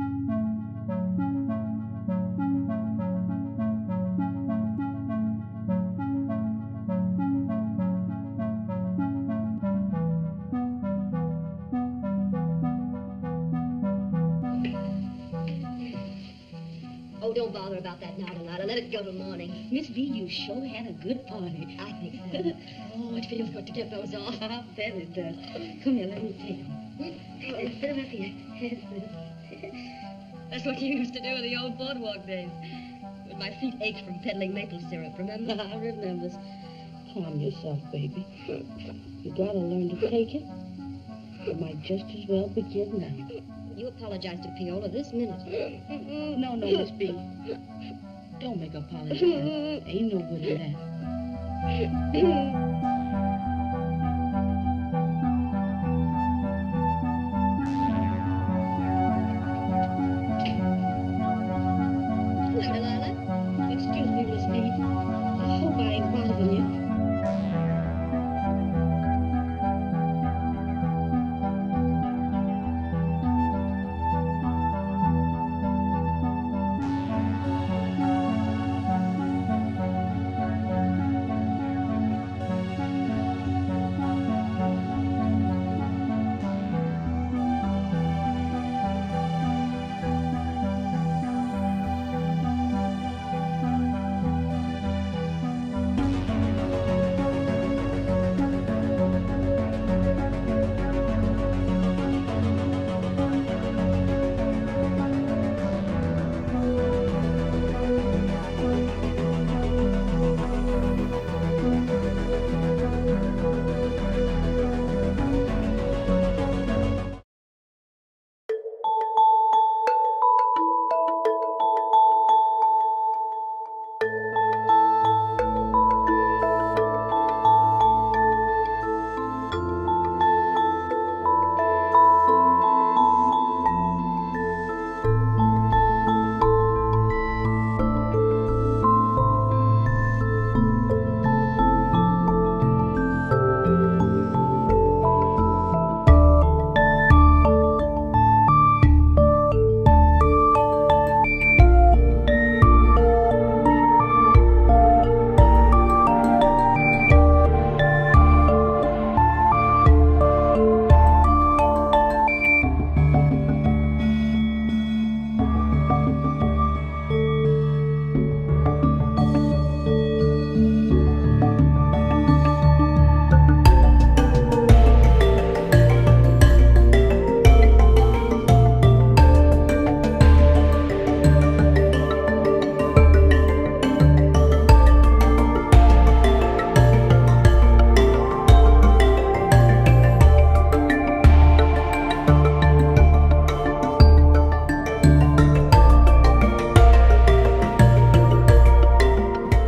Oh, don't bother about that now, Delilah. Let it go till morning. Miss B, you sure had a good party. I think so. Oh, it feels good to get those off. I bet it does. Come here, let me take them. Oh, sit up here. That's what you used to do in the old boardwalk days. When my feet ached from peddling maple syrup, remember? I remember. Calm yourself, baby. You gotta learn to take it. It might just as well begin now. You apologize to Piola this minute. No, Miss B. Don't make apologize. Ain't no good in that. Hello, Delilah. Excuse me, Miss B. I hope I ain't bothering you.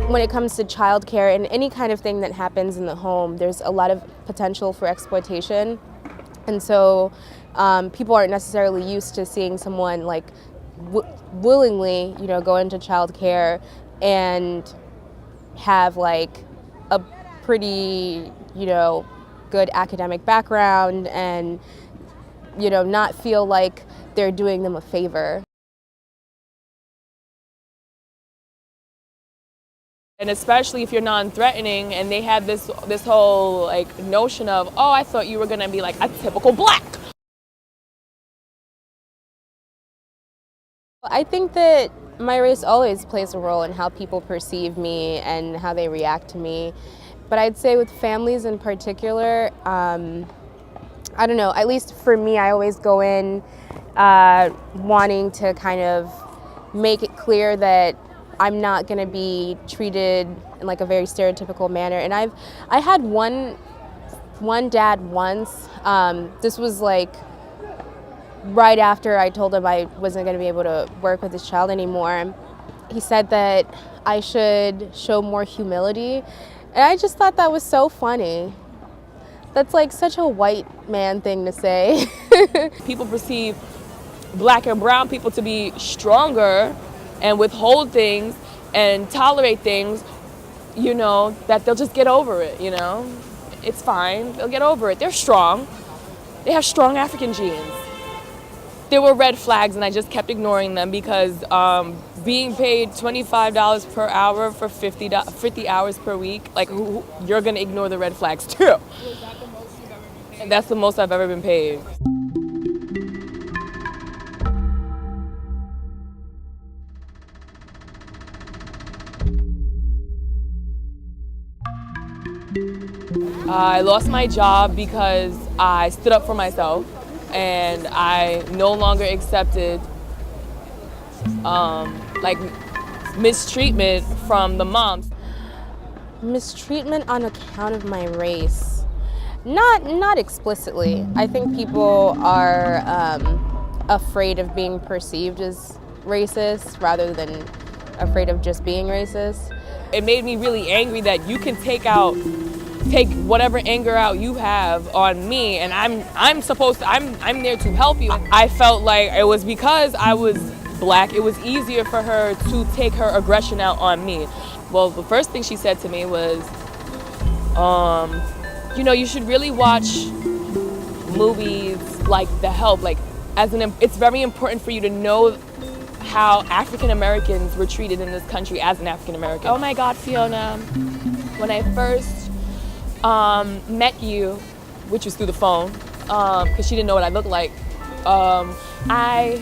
When it comes to childcare and any kind of thing that happens in the home, there's a lot of potential for exploitation. And so people aren't necessarily used to seeing someone like willingly, go into childcare and have like a pretty, good academic background and, not feel like they're doing them a favor. And especially if you're non-threatening and they have this whole like notion of, oh, I thought you were gonna be like a typical black. I think that my race always plays a role in how people perceive me and how they react to me. But I'd say with families in particular, I don't know, at least for me, I always go in wanting to kind of make it clear that I'm not going to be treated in like a very stereotypical manner. And I had one dad once. This was like right after I told him I wasn't going to be able to work with his child anymore. He said that I should show more humility. And I just thought that was so funny. That's like such a white man thing to say. People perceive black and brown people to be stronger and withhold things and tolerate things, that they'll just get over it, It's fine, they'll get over it. They're strong. They have strong African genes. there were red flags, and I just kept ignoring them because being paid $25 per hour for 50 hours per week, like you're gonna ignore the red flags too. Was that the most you've ever been paid? That's the most I've ever been paid. I lost my job because I stood up for myself and I no longer accepted like mistreatment from the moms. Mistreatment on account of my race. Not explicitly. I think people are afraid of being perceived as racist rather than afraid of just being racist. It made me really angry that you can take whatever anger out you have on me, and I'm there to help you. I felt like it was because I was black, it was easier for her to take her aggression out on me. Well, the first thing she said to me was, you know, you should really watch movies like The Help. Like, it's very important for you to know how African Americans were treated in this country as an African American. Oh my God, Fiona, when I first met you, which was through the phone, because she didn't know what I looked like, I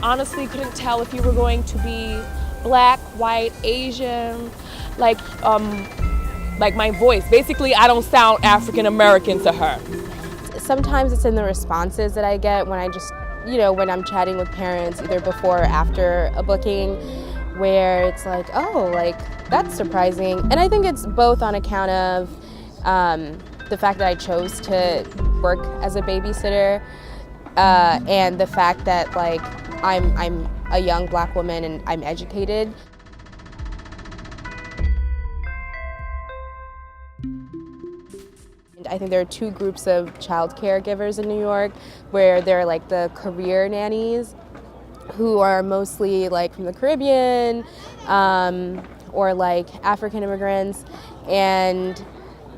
honestly couldn't tell if you were going to be black, white, Asian, like my voice. Basically, I don't sound African American to her. Sometimes it's in the responses that I get when I just, you know, when I'm chatting with parents, either before or after a booking, where it's like, oh, like, that's surprising. And I think it's both on account of the fact that I chose to work as a babysitter, and the fact that, like, I'm a young black woman and I'm educated. I think there are two groups of child caregivers in New York, where they're like the career nannies, who are mostly like from the Caribbean, or like African immigrants, and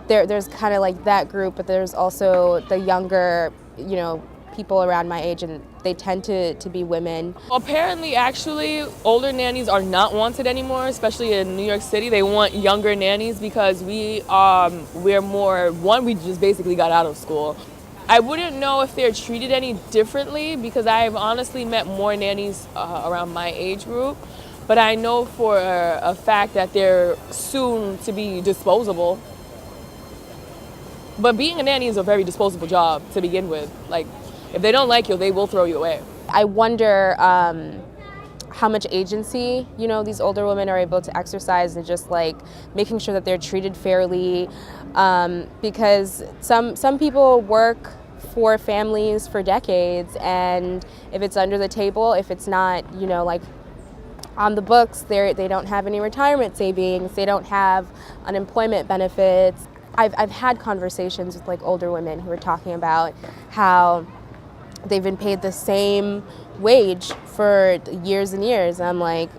there's kind of like that group, but there's also the younger, you know, people around my age, and they tend to be women. Apparently, actually, older nannies are not wanted anymore, especially in New York City. They want younger nannies because we're more, we just basically got out of school. I wouldn't know if they're treated any differently because I've honestly met more nannies around my age group, but I know for a fact that they're soon to be disposable. But being a nanny is a very disposable job to begin with. Like, if they don't like you, they will throw you away. I wonder how much agency, you know, these older women are able to exercise, and just like making sure that they're treated fairly, because some people work for families for decades, and if it's under the table, if it's not, you know, like on the books, they don't have any retirement savings, they don't have unemployment benefits. I've had conversations with like older women who are talking about how they've been paid the same wage for years and years. And I'm like,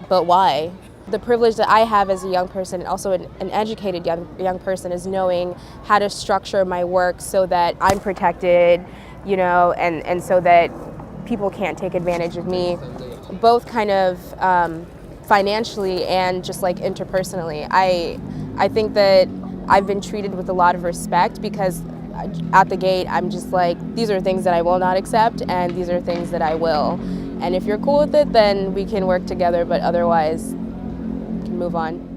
but why? The privilege that I have as a young person, and also an educated young person, is knowing how to structure my work so that I'm protected, you know, and so that people can't take advantage of me, both kind of financially and just like interpersonally. I think that I've been treated with a lot of respect because at the gate, I'm just like, these are things that I will not accept, and these are things that I will. And if you're cool with it, then we can work together, but otherwise, we can move on.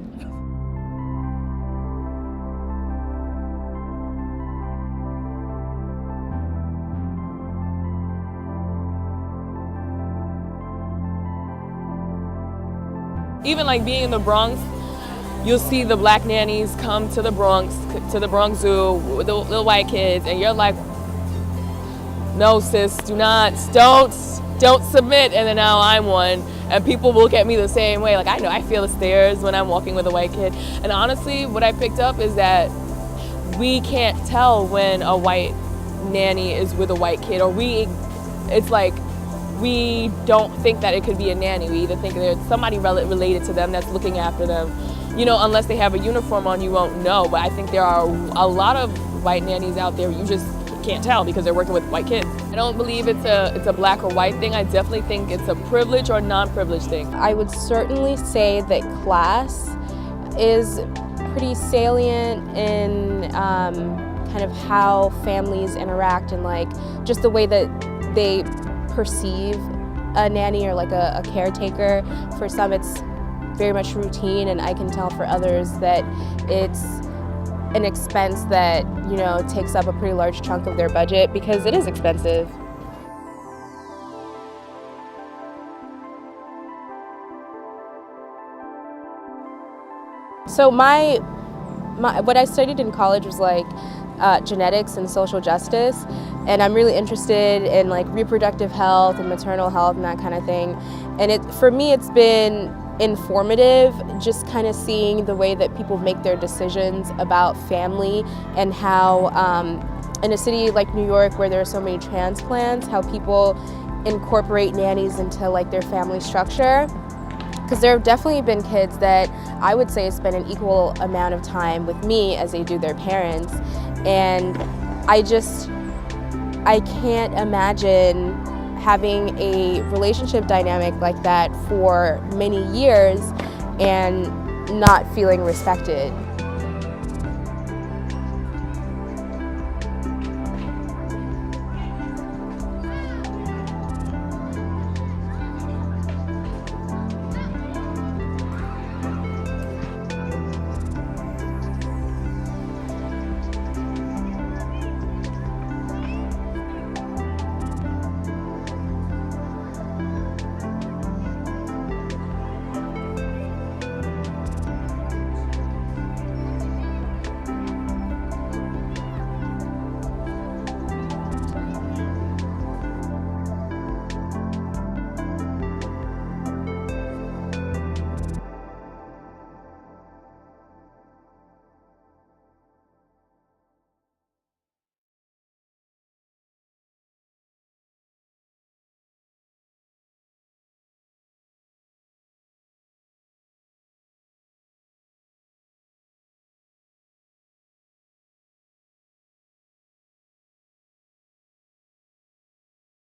Even like being in the Bronx, you'll see the black nannies come to the Bronx Zoo with the little white kids, and you're like, no sis, don't submit. And then now I'm one, and people look at me the same way. Like, I feel the stares when I'm walking with a white kid. And honestly, what I picked up is that we can't tell when a white nanny is with a white kid, or it's like, we don't think that it could be a nanny. We either think there's somebody related to them that's looking after them. You know, unless they have a uniform on, you won't know. But I think there are a lot of white nannies out there. You just can't tell because they're working with white kids. I don't believe it's a black or white thing. I definitely think it's a privilege or non-privilege thing. I would certainly say that class is pretty salient in kind of how families interact and like just the way that they perceive a nanny or like a caretaker. For some it's very much routine, and I can tell for others that it's an expense that, you know, takes up a pretty large chunk of their budget because it is expensive. So what I studied in college was like genetics and social justice, and I'm really interested in like reproductive health and maternal health and that kind of thing. And for me it's been informative, just kind of seeing the way that people make their decisions about family and how in a city like New York where there are so many transplants, how people incorporate nannies into like their family structure. Because there have definitely been kids that I would say spend an equal amount of time with me as they do their parents, and I can't imagine having a relationship dynamic like that for many years and not feeling respected.